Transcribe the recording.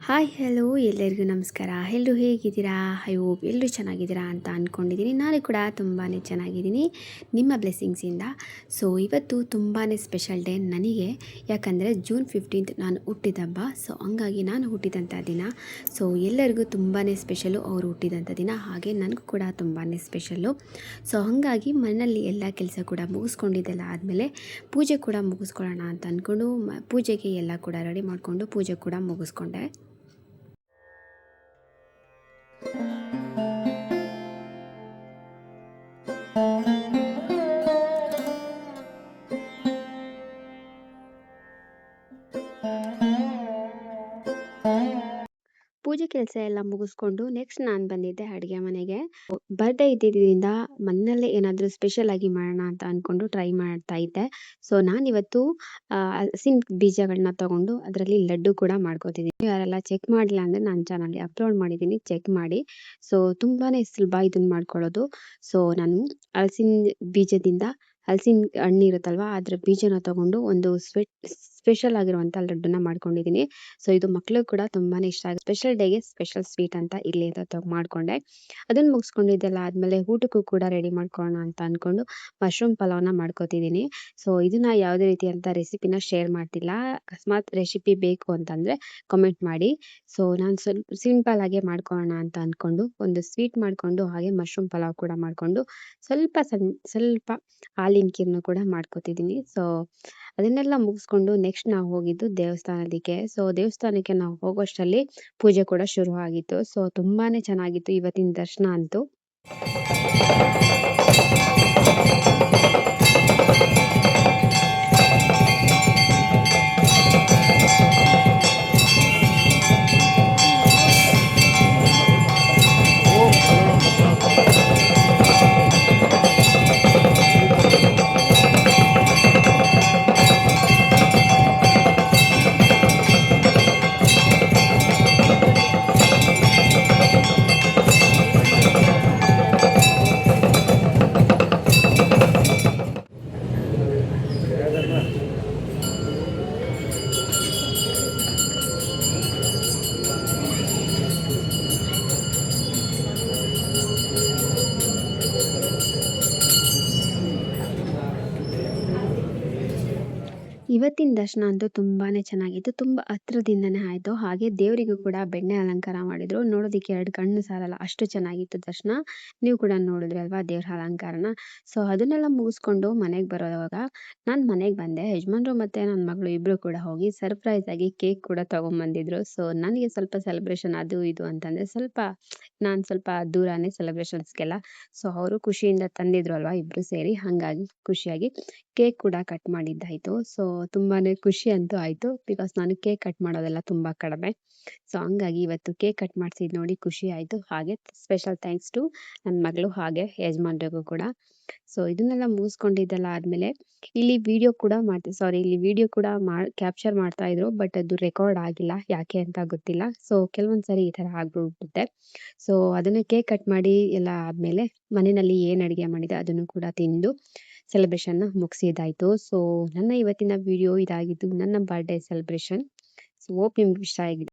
Hi hello ಎಲ್ಲರಿಗೂ ನಮಸ್ಕಾರ. ಎಲ್ಲರೂ ಹೇಗಿದ್ದೀರಾ? ಐ ಹೋಪ್ ಎಲ್ಲರೂ ಚೆನ್ನಾಗಿದ್ದೀರಾ ಅಂತ ಅಂದ್ಕೊಂಡಿದ್ದೀನಿ. ನಾನು ಕೂಡ ತುಂಬಾ ಚೆನ್ನಾಗಿದ್ದೀನಿ ನಿಮ್ಮ ಬ್ಲೆಸ್ಸಿಂಗ್ಸಿಂದ. ಸೊ ಇವತ್ತು ತುಂಬಾ ಸ್ಪೆಷಲ್ ಡೇ ನನಗೆ, ಯಾಕಂದರೆ ಜೂನ್ 15th ನಾನು ಹುಟ್ಟಿದ ಹಬ್ಬ. ಸೊ ಹಂಗಾಗಿ ನಾನು ಹುಟ್ಟಿದಂಥ ದಿನ. ಸೊ ಎಲ್ಲರಿಗೂ ತುಂಬಾ ಸ್ಪೆಷಲು ಅವರು ಹುಟ್ಟಿದಂಥ ದಿನ, ಹಾಗೆ ನನಗೂ ಕೂಡ ತುಂಬಾ ಸ್ಪೆಷಲ್ಲು. ಸೊ ಹಾಗಾಗಿ ಮನೆಯಲ್ಲಿ ಎಲ್ಲ ಕೆಲಸ ಕೂಡ ಮುಗಿಸ್ಕೊಂಡಿದ್ದೆಲ್ಲ ಆದಮೇಲೆ ಪೂಜೆ ಕೂಡ ಮುಗಿಸ್ಕೊಳ್ಳೋಣ ಅಂತ ಅಂದ್ಕೊಂಡು ಪೂಜೆಗೆ ಎಲ್ಲ ಕೂಡ ರೆಡಿ ಮಾಡಿಕೊಂಡು ಪೂಜೆ ಕೂಡ ಮುಗಿಸ್ಕೊಂಡೆ. ಪೂಜೆ ಕೆಲಸ ಎಲ್ಲ ಮುಗಿಸ್ಕೊಂಡು ನೆಕ್ಸ್ಟ್ ನಾನು ಬಂದಿದ್ದೆ ಅಡುಗೆ ಮನೆಗೆ. ಬರ್ಡೇ ಇದ್ದಿದ್ದರಿಂದ ಮನೆಯಲ್ಲೇ ಏನಾದರೂ ಸ್ಪೆಷಲ್ ಆಗಿ ಮಾಡೋಣ ಅಂತ ಅಂದ್ಕೊಂಡು ಟ್ರೈ ಮಾಡ್ತಾ ಇದ್ದೆ. ಸೊ ನಾನಿವತ್ತು ಹಲಸಿನ ಬೀಜಗಳನ್ನ ತೊಗೊಂಡು ಅದರಲ್ಲಿ ಲಡ್ಡು ಕೂಡ ಮಾಡ್ಕೋತಿದ್ದೀನಿ. ಯಾರೆಲ್ಲ ಚೆಕ್ ಮಾಡಿಲ್ಲ ಅಂದರೆ ನಾನು ಚಾನಲ್ಗೆ ಅಪ್ಲೋಡ್ ಮಾಡಿದ್ದೀನಿ, ಚೆಕ್ ಮಾಡಿ. ಸೊ ತುಂಬಾ ಸುಲಭ ಇದನ್ನು ಮಾಡ್ಕೊಳ್ಳೋದು. ಸೊ ನಾನು ಹಲಸಿನ ಹಣ್ಣು ಇರುತ್ತಲ್ವ, ಅದರ ಬೀಜನ ತೊಗೊಂಡು ಒಂದು ಸ್ಪೆಷಲ್ ಆಗಿರುವಂಥ ಲಡ್ಡುನ ಮಾಡ್ಕೊಂಡಿದ್ದೀನಿ. ಸೊ ಇದು ಮಕ್ಳಿಗೆ ಕೂಡ ತುಂಬಾ ಇಷ್ಟ ಆಗುತ್ತೆ. ಸ್ಪೆಷಲ್ ಡೇಗೆ ಸ್ಪೆಷಲ್ ಸ್ವೀಟ್ ಅಂತ ಇಲ್ಲಿ ಅಂತ ಮಾಡಿಕೊಂಡೆ. ಅದನ್ನು ಮುಗಿಸ್ಕೊಂಡಿದ್ದೆಲ್ಲ ಆದಮೇಲೆ ಊಟಕ್ಕೂ ಕೂಡ ರೆಡಿ ಮಾಡ್ಕೊಳ್ಳೋಣ ಅಂತ ಅಂದ್ಕೊಂಡು ಮಶ್ರೂಮ್ ಪಲಾವ್ನ ಮಾಡ್ಕೋತಿದ್ದೀನಿ. ಸೊ ಇದನ್ನು ಯಾವುದೇ ರೀತಿಯಂಥ ರೆಸಿಪಿನ ಶೇರ್ ಮಾಡ್ತಿಲ್ಲ. ಅಕಸ್ಮಾತ್ ರೆಸಿಪಿ ಬೇಕು ಅಂತಂದರೆ ಕಮೆಂಟ್ ಮಾಡಿ. ಸೊ ನಾನು ಸ್ವಲ್ಪ ಸಿಂಪಲ್ಲಾಗೆ ಮಾಡ್ಕೊಳ್ಳೋಣ ಅಂತ ಅಂದ್ಕೊಂಡು ಒಂದು ಸ್ವೀಟ್ ಮಾಡಿಕೊಂಡು ಹಾಗೆ ಮಶ್ರೂಮ್ ಪಲಾವ್ ಕೂಡ ಮಾಡಿಕೊಂಡು ಸ್ವಲ್ಪ ಹಾಲಿನ ಖೀರನ್ನು ಕೂಡ ಮಾಡ್ಕೋತಿದ್ದೀನಿ. ಸೊ ಅದನ್ನೆಲ್ಲ ಮುಗಿಸ್ಕೊಂಡು ನೆಕ್ಸ್ಟ್ ನಾವು ಹೋಗಿದ್ದು ದೇವಸ್ಥಾನಕ್ಕೆ. ಸೊ ದೇವಸ್ಥಾನಕ್ಕೆ ನಾವು ಹೋಗೋಷ್ಟರಲ್ಲಿ ಪೂಜೆ ಕೂಡ ಶುರು ಆಗಿತ್ತು. ಸೊ ತುಂಬಾ ಚೆನ್ನಾಗಿತ್ತು ಇವತ್ತಿನ ದರ್ಶನ ಅಂತೂ. ಇವತ್ತಿನ ದರ್ಶನ ಅಂತೂ ತುಂಬಾ ಚೆನ್ನಾಗಿತ್ತು. ತುಂಬ ಹತ್ರದಿಂದನೇ ಆಯಿತು. ಹಾಗೆ ದೇವರಿಗೂ ಕೂಡ ಬೆಣ್ಣೆ ಅಲಂಕಾರ ಮಾಡಿದರು. ನೋಡೋದಕ್ಕೆ 2 ಕಣ್ಣು ಸಾಲಲ್ಲ, ಅಷ್ಟು ಚೆನ್ನಾಗಿತ್ತು ದರ್ಶನ. ನೀವು ಕೂಡ ನೋಡಿದ್ರಿ ಅಲ್ವಾ ದೇವ್ರ ಅಲಂಕಾರನ. ಸೊ ಅದನ್ನೆಲ್ಲ ಮುಗಿಸ್ಕೊಂಡು ಮನೆಗೆ ಬರೋವಾಗ ನಾನು ಮನೆಗೆ ಬಂದೆ. ಯಜಮಾನ್ರು ಮತ್ತು ನನ್ನ ಮಗಳು ಇಬ್ಬರು ಕೂಡ ಹೋಗಿ ಸರ್ಪ್ರೈಸ್ ಆಗಿ ಕೇಕ್ ಕೂಡ ತೊಗೊಂಬಂದಿದ್ರು. ಸೊ ನನಗೆ ಸ್ವಲ್ಪ ಸೆಲೆಬ್ರೇಷನ್ ಅದು ಇದು ಅಂತಂದರೆ ನಾನು ಸ್ವಲ್ಪ ದೂರನೇ ಸೆಲೆಬ್ರೇಷನ್ಸ್ಗೆಲ್ಲ. ಸೊ ಅವರು ಖುಷಿಯಿಂದ ತಂದಿದ್ರು ಅಲ್ವಾ ಇಬ್ಬರು ಸೇರಿ, ಹಾಗಾಗಿ ಖುಷಿಯಾಗಿ ಕೇಕ್ ಕೂಡ ಕಟ್ ಮಾಡಿದ್ದಾಯಿತು. ಸೊ ತುಂಬಾ ಖುಷಿ ಅಂತೂ ಆಯಿತು, ಬಿಕಾಸ್ ನಾನು ಕೇಕ್ ಕಟ್ ಮಾಡೋದೆಲ್ಲ ತುಂಬ ಕಡಿಮೆ. ಸೊ ಹಂಗಾಗಿ ಇವತ್ತು ಕೇಕ್ ಕಟ್ ಮಾಡಿಸಿದ್ದು ನೋಡಿ ಖುಷಿ ಆಯಿತು. ಹಾಗೆ ಸ್ಪೆಷಲ್ ಥ್ಯಾಂಕ್ಸ್ ಟು ನನ್ನ ಮಗಳು ಹಾಗೆ ಯಜಮಾನ್ರಿಗೂ ಕೂಡ. ಸೊ ಇದನ್ನೆಲ್ಲ ಮುಗಿಸ್ಕೊಂಡಿದ್ದೆಲ್ಲ ಆದಮೇಲೆ ಇಲ್ಲಿ ವಿಡಿಯೋ ಕೂಡ ಕ್ಯಾಪ್ಚರ್ ಮಾಡ್ತಾ ಇದ್ರು, ಬಟ್ ಅದು ರೆಕಾರ್ಡ್ ಆಗಿಲ್ಲ, ಯಾಕೆ ಅಂತ ಗೊತ್ತಿಲ್ಲ. ಸೊ ಕೆಲವೊಂದು ಸರಿ ಈ ಥರ ಆಗ್ಬಿಡುತ್ತೆ. ಸೊ ಅದನ್ನು ಕೇಕ್ ಕಟ್ ಮಾಡಿ ಎಲ್ಲ ಆದಮೇಲೆ ಮನೆಯಲ್ಲಿ ಏನು ಅಡುಗೆ ಮಾಡಿದೆ ಅದನ್ನು ಕೂಡ ತಿಂದು ಸೆಲೆಬ್ರೇಷನ್ನ ಮುಗಿಸಿದ್ದಾಯಿತು. ಸೊ ನನ್ನ ಇವತ್ತಿನ ವಿಡಿಯೋ ಇದಾಗಿದ್ದು, ನನ್ನ ಬರ್ಡೇ ಸೆಲೆಬ್ರೇಷನ್. ಸೊ ಹೋಪ್ ನಿಮ್ಗೆ ಇಷ್ಟ ಆಗಿದೆ.